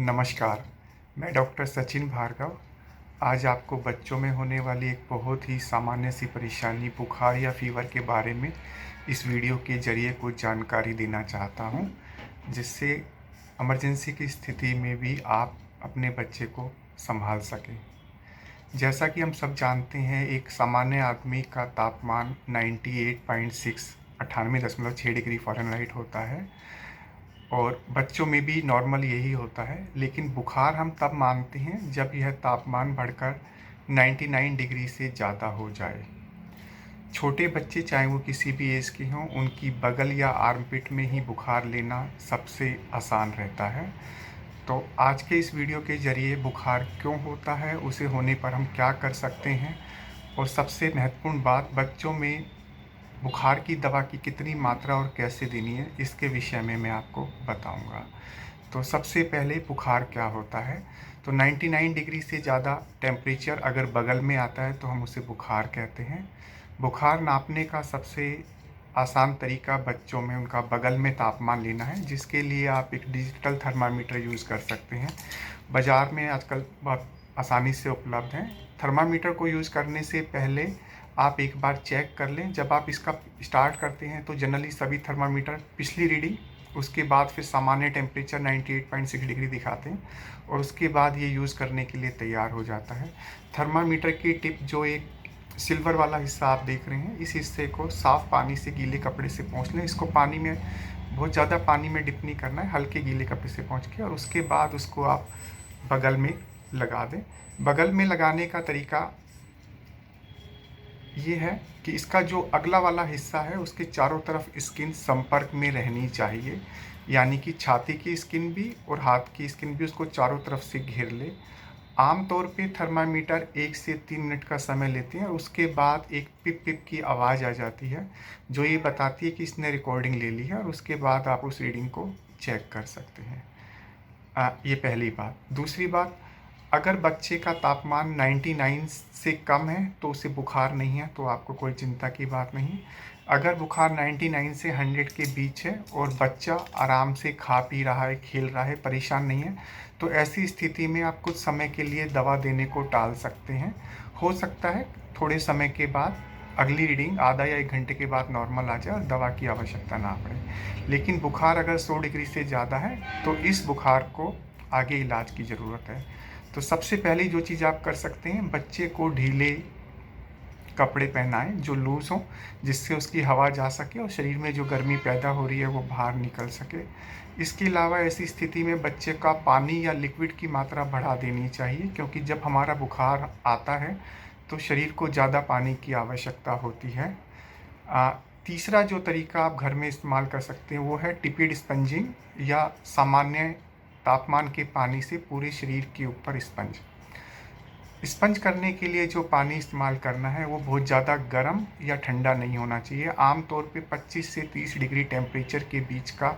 नमस्कार, मैं डॉक्टर सचिन भार्गव आज आपको बच्चों में होने वाली एक बहुत ही सामान्य सी परेशानी बुखार या फ़ीवर के बारे में इस वीडियो के ज़रिए कुछ जानकारी देना चाहता हूं, जिससे इमरजेंसी की स्थिति में भी आप अपने बच्चे को संभाल सकें। जैसा कि हम सब जानते हैं, एक सामान्य आदमी का तापमान 98.6 98.6 डिग्री फ़ारेनहाइट होता है और बच्चों में भी नॉर्मल यही होता है। लेकिन बुखार हम तब मानते हैं जब यह तापमान बढ़कर 99 डिग्री से ज़्यादा हो जाए। छोटे बच्चे चाहे वो किसी भी एज के हों, उनकी बगल या आर्मपिट में ही बुखार लेना सबसे आसान रहता है। तो आज के इस वीडियो के ज़रिए बुखार क्यों होता है, उसे होने पर हम क्या कर सकते हैं, और सबसे महत्वपूर्ण बात, बच्चों में बुखार की दवा की कितनी मात्रा और कैसे देनी है, इसके विषय में मैं आपको बताऊंगा। तो सबसे पहले बुखार क्या होता है। तो 99 डिग्री से ज़्यादा टेम्परेचर अगर बगल में आता है तो हम उसे बुखार कहते हैं। बुखार नापने का सबसे आसान तरीका बच्चों में उनका बगल में तापमान लेना है, जिसके लिए आप एक डिजिटल थर्मामीटर यूज़ कर सकते हैं। बाज़ार में आजकल बहुत आसानी से उपलब्ध हैं। थर्मामीटर को यूज़ करने से पहले आप एक बार चेक कर लें। जब आप इसका स्टार्ट करते हैं तो जनरली सभी थर्मामीटर पिछली रीडिंग, उसके बाद फिर सामान्य टेम्परेचर 98.6 डिग्री दिखाते हैं और उसके बाद ये यूज़ करने के लिए तैयार हो जाता है। थर्मामीटर की टिप, जो एक सिल्वर वाला हिस्सा आप देख रहे हैं, इस हिस्से को साफ़ पानी से गीले कपड़े से पोंछ लें। इसको पानी में, बहुत ज़्यादा पानी में डिप नहीं करना है, हल्के गीले कपड़े से पोंछ के, और उसके बाद उसको आप बगल में लगा दें। बगल में लगाने का तरीका ये है कि इसका जो अगला वाला हिस्सा है उसके चारों तरफ स्किन संपर्क में रहनी चाहिए, यानी कि छाती की स्किन भी और हाथ की स्किन भी उसको चारों तरफ से घेर ले। आमतौर पे थर्मामीटर 1 से 3 मिनट का समय लेते हैं और उसके बाद एक पिप पिप की आवाज़ आ जाती है, जो ये बताती है कि इसने रिकॉर्डिंग ले ली है, और उसके बाद आप उस रीडिंग को चेक कर सकते हैं। ये पहली बात। दूसरी बात, अगर बच्चे का तापमान 99 से कम है तो उसे बुखार नहीं है, तो आपको कोई चिंता की बात नहीं। अगर बुखार 99 से 100 के बीच है और बच्चा आराम से खा पी रहा है, खेल रहा है, परेशान नहीं है, तो ऐसी स्थिति में आप कुछ समय के लिए दवा देने को टाल सकते हैं। हो सकता है थोड़े समय के बाद अगली रीडिंग आधा या 1 घंटे के बाद नॉर्मल आ जाए और दवा की आवश्यकता ना पड़े। लेकिन बुखार अगर 100 डिग्री से ज़्यादा है तो इस बुखार को आगे इलाज की ज़रूरत है। तो सबसे पहली जो चीज़ आप कर सकते हैं, बच्चे को ढीले कपड़े पहनाएं जो लूज़ हों, जिससे उसकी हवा जा सके और शरीर में जो गर्मी पैदा हो रही है वो बाहर निकल सके। इसके अलावा ऐसी स्थिति में बच्चे का पानी या लिक्विड की मात्रा बढ़ा देनी चाहिए, क्योंकि जब हमारा बुखार आता है तो शरीर को ज़्यादा पानी की आवश्यकता होती है। तीसरा जो तरीका आप घर में इस्तेमाल कर सकते हैं वो है टिपिड स्पंजिंग, या सामान्य तापमान के पानी से पूरे शरीर के ऊपर स्पंज करने के लिए जो पानी इस्तेमाल करना है वो बहुत ज़्यादा गर्म या ठंडा नहीं होना चाहिए। आमतौर पे 25 से 30 डिग्री टेम्परेचर के बीच का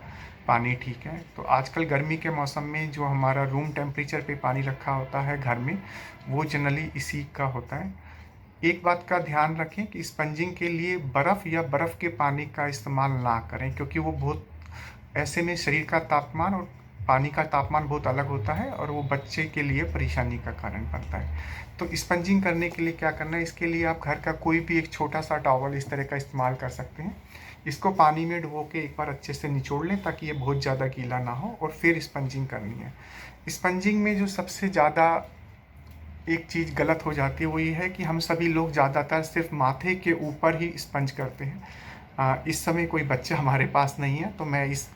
पानी ठीक है। तो आजकल गर्मी के मौसम में जो हमारा रूम टेम्परेचर पे पानी रखा होता है घर में, वो जनरली इसी का होता है। एक बात का ध्यान रखें कि स्पंजिंग के लिए बर्फ़ या बर्फ़ के पानी का इस्तेमाल ना करें, क्योंकि वो बहुत, ऐसे में शरीर का तापमान और पानी का तापमान बहुत अलग होता है और वो बच्चे के लिए परेशानी का कारण बनता है। तो स्पंजिंग करने के लिए क्या करना है, इसके लिए आप घर का कोई भी एक छोटा सा टॉवल इस तरह का इस्तेमाल कर सकते हैं। इसको पानी में डुबो के एक बार अच्छे से निचोड़ लें ताकि ये बहुत ज़्यादा गीला ना हो, और फिर स्पंजिंग करनी है। स्पंजिंग में जो सबसे ज़्यादा एक चीज़ गलत हो जाती है वो ये है कि हम सभी लोग ज़्यादातर सिर्फ माथे के ऊपर ही स्पंज करते हैं। इस समय कोई बच्चा हमारे पास नहीं है, तो मैं इस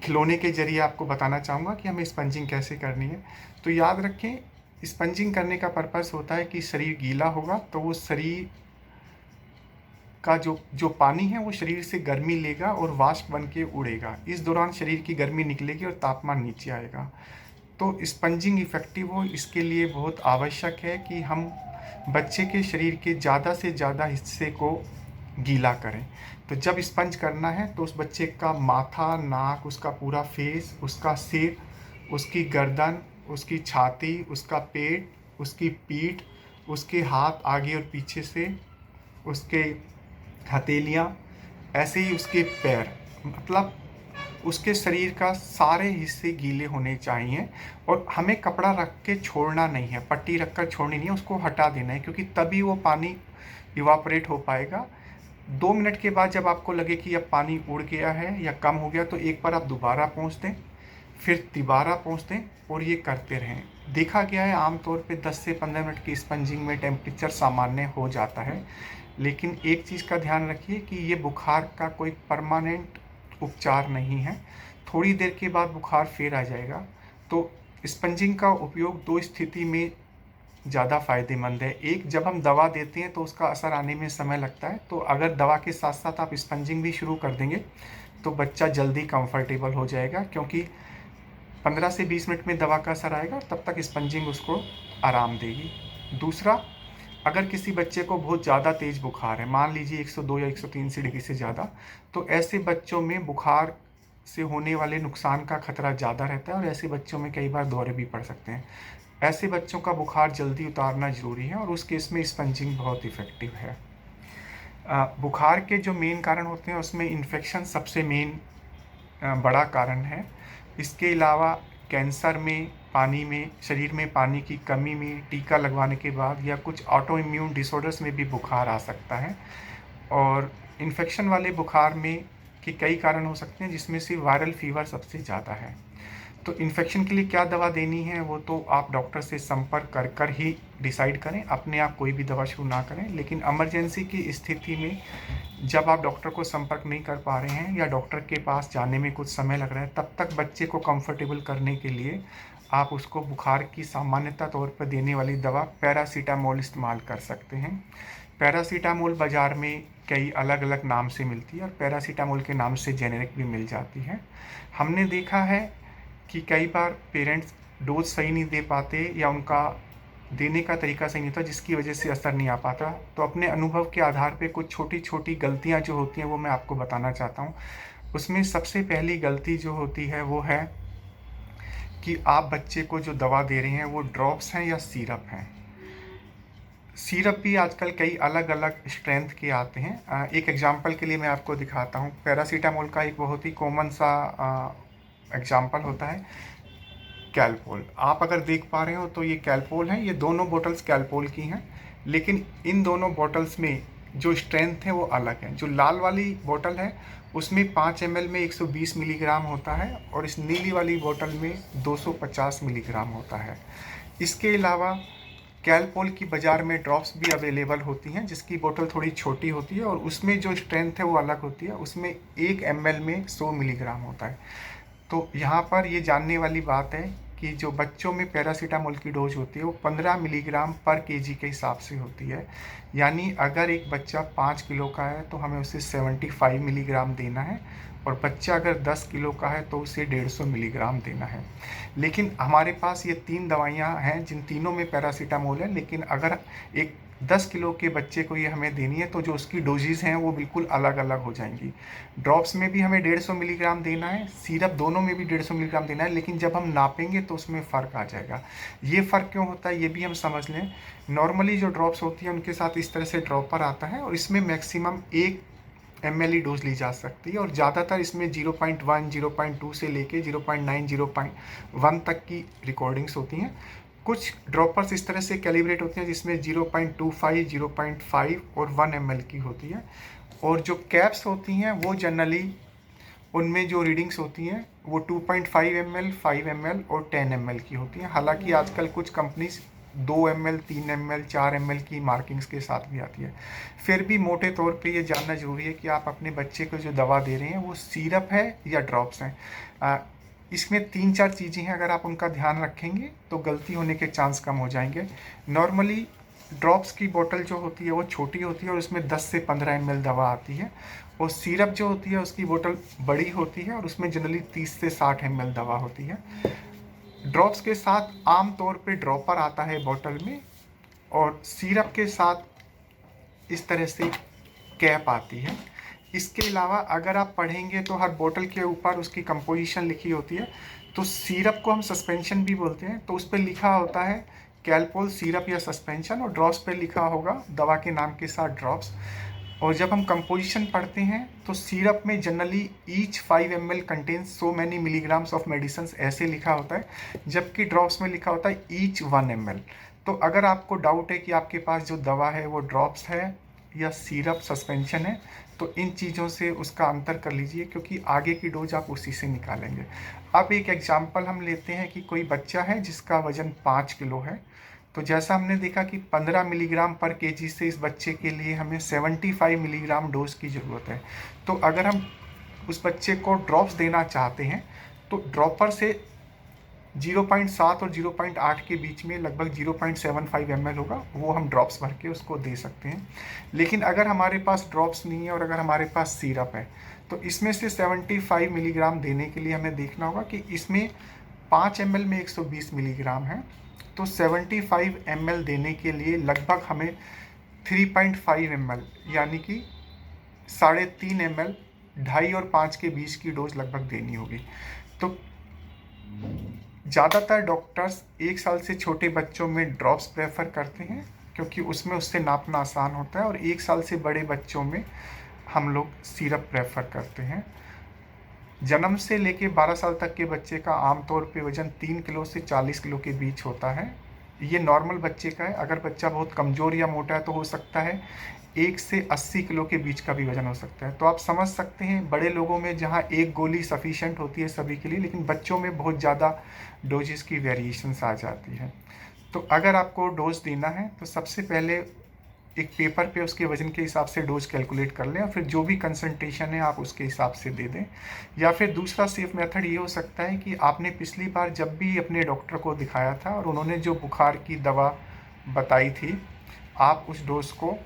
खिलौने के ज़रिए आपको बताना चाहूँगा कि हमें स्पंजिंग कैसे करनी है। तो याद रखें, स्पंजिंग करने का पर्पस होता है कि शरीर गीला होगा तो वो शरीर का जो जो पानी है वो शरीर से गर्मी लेगा और वाष्प बन के उड़ेगा। इस दौरान शरीर की गर्मी निकलेगी और तापमान नीचे आएगा। तो स्पंजिंग इफ़ेक्टिव हो, इसके लिए बहुत आवश्यक है कि हम बच्चे के शरीर के ज़्यादा से ज़्यादा हिस्से को गीला करें। तो जब स्पंज करना है तो उस बच्चे का माथा, नाक, उसका पूरा फेस, उसका सिर, उसकी गर्दन, उसकी छाती, उसका पेट, उसकी पीठ, उसके हाथ आगे और पीछे से, उसके हथेलियाँ, ऐसे ही उसके पैर, मतलब उसके शरीर का सारे हिस्से गीले होने चाहिए और हमें कपड़ा रख के छोड़ना नहीं है, पट्टी रख कर छोड़नी नहीं है, उसको हटा देना है, क्योंकि तभी वो पानी इवापोरेट हो पाएगा। 2 मिनट के बाद जब आपको लगे कि अब पानी उड़ गया है या कम हो गया, तो एक बार आप दोबारा पोंछ दें, फिर तिबारा पोंछ दें और ये करते रहें। देखा गया है आमतौर पे 10 से 15 मिनट की स्पंजिंग में टेम्परेचर सामान्य हो जाता है। लेकिन एक चीज़ का ध्यान रखिए कि ये बुखार का कोई परमानेंट उपचार नहीं है, थोड़ी देर के बाद बुखार फिर आ जाएगा। तो स्पंजिंग का उपयोग 2 स्थिति में ज़्यादा फ़ायदेमंद है। एक, जब हम दवा देते हैं तो उसका असर आने में समय लगता है, तो अगर दवा के साथ साथ आप स्पंजिंग भी शुरू कर देंगे तो बच्चा जल्दी कंफर्टेबल हो जाएगा, क्योंकि 15 से 20 मिनट में दवा का असर आएगा, तब तक स्पंजिंग उसको आराम देगी। दूसरा, अगर किसी बच्चे को बहुत ज़्यादा तेज़ बुखार है, मान लीजिए 102 या 103 डिग्री से ज़्यादा, तो ऐसे बच्चों में बुखार से होने वाले नुकसान का खतरा ज़्यादा रहता है और ऐसे बच्चों में कई बार दौरे भी पड़ सकते हैं। ऐसे बच्चों का बुखार जल्दी उतारना ज़रूरी है और उस केस में स्पंजिंग बहुत इफ़ेक्टिव है। बुखार के जो मेन कारण होते हैं उसमें इन्फेक्शन सबसे मेन बड़ा कारण है। इसके अलावा कैंसर में, पानी में, शरीर में पानी की कमी में, टीका लगवाने के बाद या कुछ ऑटो इम्यून डिसऑर्डर्स में भी बुखार आ सकता है। और इन्फेक्शन वाले बुखार में के कई कारण हो सकते हैं, जिसमें से वायरल फीवर सबसे ज़्यादा है। तो इन्फेक्शन के लिए क्या दवा देनी है वो तो आप डॉक्टर से संपर्क कर कर ही डिसाइड करें, अपने आप कोई भी दवा शुरू ना करें। लेकिन इमरजेंसी की स्थिति में जब आप डॉक्टर को संपर्क नहीं कर पा रहे हैं या डॉक्टर के पास जाने में कुछ समय लग रहा है, तब तक बच्चे को कंफर्टेबल करने के लिए आप उसको बुखार की सामान्यतः तौर पर देने वाली दवा पैरासीटामोल इस्तेमाल कर सकते हैं। पैरासीटामोल बाज़ार में कई अलग अलग नाम से मिलती है और पैरासीटामोल के नाम से जेनेरिक भी मिल जाती है। हमने देखा है कि कई बार पेरेंट्स डोज सही नहीं दे पाते या उनका देने का तरीका सही नहीं था, जिसकी वजह से असर नहीं आ पाता। तो अपने अनुभव के आधार पे कुछ छोटी छोटी गलतियां जो होती हैं वो मैं आपको बताना चाहता हूँ। उसमें सबसे पहली गलती जो होती है वो है कि आप बच्चे को जो दवा दे रहे हैं वो ड्रॉप्स हैं या सिरप हैं। सिरप भी आजकल कई अलग अलग स्ट्रेंथ के आते हैं। एक एग्जांपल के लिए मैं आपको दिखाता हूँ। पैरासीटामोल का एक बहुत ही कॉमन सा एग्जांपल होता है कैलपोल। आप अगर देख पा रहे हो तो ये कैलपोल है, ये दोनों बोतल्स कैलपोल की हैं, लेकिन इन दोनों बोतल्स में जो स्ट्रेंथ है वो अलग है। जो लाल वाली बोतल है उसमें 5 ml में 120 मिलीग्राम होता है और इस नीली वाली बोतल में 250 मिलीग्राम होता है। इसके अलावा कैलपोल की बाज़ार में ड्रॉप्स भी अवेलेबल होती हैं, जिसकी बोतल थोड़ी छोटी होती है और उसमें जो स्ट्रेंथ है वो अलग होती है। उसमें 1 ml में 100 मिलीग्राम होता है। तो यहाँ पर ये जानने वाली बात है कि जो बच्चों में पैरासीटामोल की डोज होती है वो 15 मिलीग्राम पर केजी के हिसाब से होती है। यानी अगर एक बच्चा 5 किलो का है तो हमें उसे 75 मिलीग्राम देना है और बच्चा अगर 10 किलो का है तो उसे 150 मिलीग्राम देना है। लेकिन हमारे पास ये 3 दवाइयाँ हैं जिन तीनों में पैरासीटामोल है, लेकिन अगर एक 10 किलो के बच्चे को ये हमें देनी है तो जो उसकी डोजेज़ हैं वो बिल्कुल अलग अलग हो जाएंगी। ड्रॉप्स में भी हमें 150 मिलीग्राम देना है, सिरप दोनों में भी 150 मिलीग्राम देना है, लेकिन जब हम नापेंगे तो उसमें फ़र्क आ जाएगा। ये फ़र्क क्यों होता है ये भी हम समझ लें। नॉर्मली जो ड्रॉप्स होती हैं उनके साथ इस तरह से ड्रॉपर आता है और इसमें मैक्सिमम 1 ml ही डोज ली जा सकती है और ज़्यादातर इसमें 0.1, 0.2 से लेके 0.9, 0.1 तक की रिकॉर्डिंग्स होती हैं। कुछ ड्रॉपर्स इस तरह से कैलिब्रेट होते हैं जिसमें 0.25, 0.5 और 1 ml की होती है। और जो कैप्स होती हैं वो जनरली उनमें जो रीडिंग्स होती हैं वो 2.5 ml, 5 ml और 10 ml की होती हैं। हालांकि आजकल कुछ कंपनीज 2 ml, 3 ml, 4 ml की मार्किंग्स के साथ भी आती है। फिर भी मोटे तौर पे ये जानना ज़रूरी है कि आप अपने बच्चे को जो दवा दे रहे हैं वो सिरप है या ड्रॉप्स हैं। इसमें 3-4 चीज़ें हैं, अगर आप उनका ध्यान रखेंगे तो गलती होने के चांस कम हो जाएंगे। नॉर्मली ड्रॉप्स की बोतल जो होती है वो छोटी होती है और उसमें 10 से 15 ml दवा आती है और सिरप जो होती है उसकी बोतल बड़ी होती है और उसमें जनरली 30 से 60 ml दवा होती है। ड्रॉप्स के साथ आम तौर पे ड्रॉपर आता है बोतल में और सिरप के साथ इस तरह से कैप आती है। इसके अलावा अगर आप पढ़ेंगे तो हर बोतल के ऊपर उसकी कंपोजिशन लिखी होती है। तो सिरप को हम सस्पेंशन भी बोलते हैं, तो उस पर लिखा होता है कैलपोल सिरप या सस्पेंशन और ड्रॉप्स पे लिखा होगा दवा के नाम के साथ ड्रॉप्स। और जब हम कंपोजिशन पढ़ते हैं तो सिरप में generally each 5 ml contains so many milligrams of medicine ऐसे लिखा होता है, जबकि ड्रॉप्स में लिखा होता है ईच 1 ml। तो अगर आपको डाउट है कि आपके पास जो दवा है वो ड्रॉप्स है या सिरप सस्पेंशन है, तो इन चीज़ों से उसका अंतर कर लीजिए, क्योंकि आगे की डोज आप उसी से निकालेंगे। अब एक एग्जाम्पल हम लेते हैं कि कोई बच्चा है जिसका वज़न 5 किलो है। तो जैसा हमने देखा कि 15 मिलीग्राम पर केजी से इस बच्चे के लिए हमें 75 मिलीग्राम डोज की ज़रूरत है। तो अगर हम उस बच्चे को ड्रॉप्स देना चाहते हैं तो ड्रॉपर से 0.7 और 0.8 के बीच में लगभग 0.75 ml होगा, वो हम ड्रॉप्स भर के उसको दे सकते हैं। लेकिन अगर हमारे पास ड्रॉप्स नहीं है और अगर हमारे पास सिरप है, तो इसमें से 75 मिलीग्राम देने के लिए हमें देखना होगा कि इसमें 5 ml में 120 मिलीग्राम है। तो 75 ml देने के लिए लगभग हमें 3.5 ml यानी कि 3.5 ml 2.5 और 5 के बीच की डोज लगभग देनी होगी। तो ज़्यादातर डॉक्टर्स 1 साल से छोटे बच्चों में ड्रॉप्स प्रेफर करते हैं, क्योंकि उसमें उससे नापना आसान होता है, और 1 साल से बड़े बच्चों में हम लोग सिरप प्रेफर करते हैं। जन्म से लेके 12 साल तक के बच्चे का आमतौर पे वज़न 3 किलो से 40 किलो के बीच होता है। ये नॉर्मल बच्चे का है। अगर बच्चा बहुत कमज़ोर या मोटा है तो हो सकता है 1 से 80 किलो के बीच का भी वज़न हो सकता है। तो आप समझ सकते हैं बड़े लोगों में जहाँ एक गोली सफिशेंट होती है सभी के लिए, लेकिन बच्चों में बहुत ज़्यादा डोजेस की वेरिएशंस आ जाती है। तो अगर आपको डोज देना है तो सबसे पहले एक पेपर पे उसके वज़न के हिसाब से डोज कैलकुलेट कर लें, और फिर जो भी कंसंट्रेशन है आप उसके हिसाब से दे दें। या फिर दूसरा सेफ मेथड ये हो सकता है कि आपने पिछली बार जब भी अपने डॉक्टर को दिखाया था और उन्होंने जो बुखार की दवा बताई थी, आप उस डोज को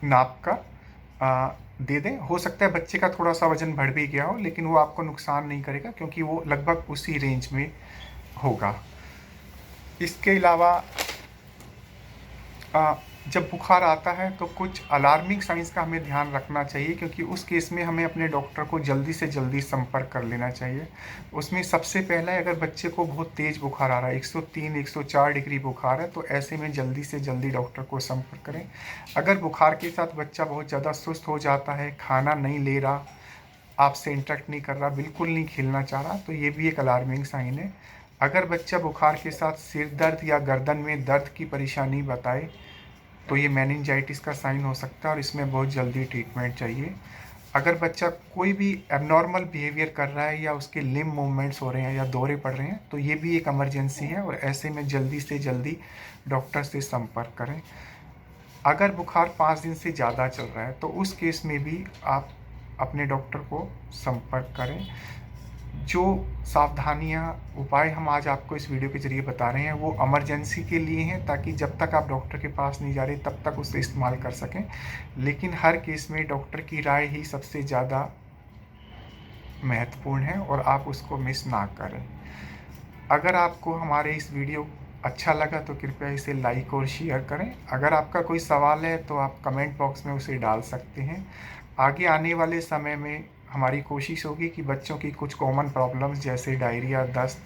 नाप का दे दें। हो सकता है बच्चे का थोड़ा सा वज़न बढ़ भी गया हो, लेकिन वो आपको नुकसान नहीं करेगा, क्योंकि वो लगभग उसी रेंज में होगा। इसके अलावा जब बुखार आता है तो कुछ अलार्मिंग साइंस का हमें ध्यान रखना चाहिए, क्योंकि उस केस में हमें अपने डॉक्टर को जल्दी से जल्दी संपर्क कर लेना चाहिए। उसमें सबसे पहला है, अगर बच्चे को बहुत तेज़ बुखार आ रहा है, 103 104 डिग्री बुखार है, तो ऐसे में जल्दी से जल्दी डॉक्टर को संपर्क करें। अगर बुखार के साथ बच्चा बहुत ज़्यादा सुस्त हो जाता है, खाना नहीं ले रहा, आपसे इंटरेक्ट नहीं कर रहा, बिल्कुल नहीं खेलना चाह रहा, तो ये भी एक अलार्मिंग साइन है। अगर बच्चा बुखार के साथ सिर दर्द या गर्दन में दर्द की परेशानी बताए, तो ये मेनिंजाइटिस का साइन हो सकता है और इसमें बहुत जल्दी ट्रीटमेंट चाहिए। अगर बच्चा कोई भी एबनॉर्मल बिहेवियर कर रहा है या उसके लिम्ब मूवमेंट्स हो रहे हैं या दौरे पड़ रहे हैं, तो ये भी एक इमरजेंसी है, और ऐसे में जल्दी से जल्दी डॉक्टर से संपर्क करें। अगर बुखार 5 दिन से ज़्यादा चल रहा है तो उस केस में भी आप अपने डॉक्टर को संपर्क करें। जो सावधानियाँ, उपाय हम आज आपको इस वीडियो के ज़रिए बता रहे हैं, वो इमरजेंसी के लिए हैं, ताकि जब तक आप डॉक्टर के पास नहीं जा रहे तब तक उसे इस्तेमाल कर सकें। लेकिन हर केस में डॉक्टर की राय ही सबसे ज़्यादा महत्वपूर्ण है, और आप उसको मिस ना करें। अगर आपको हमारे इस वीडियो अच्छा लगा तो कृपया इसे लाइक और शेयर करें। अगर आपका कोई सवाल है तो आप कमेंट बॉक्स में उसे डाल सकते हैं। आगे आने वाले समय में हमारी कोशिश होगी कि बच्चों की कुछ कॉमन प्रॉब्लम्स जैसे डायरिया, दस्त,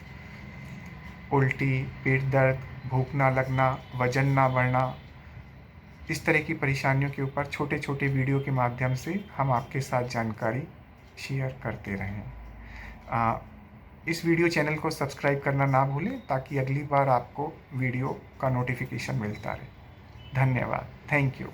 उल्टी, पेट दर्द, भूख ना लगना, वज़न ना बढ़ना, इस तरह की परेशानियों के ऊपर छोटे छोटे वीडियो के माध्यम से हम आपके साथ जानकारी शेयर करते रहें। इस वीडियो चैनल को सब्सक्राइब करना ना भूलें, ताकि अगली बार आपको वीडियो का नोटिफिकेशन मिलता रहे। धन्यवाद। Thank you.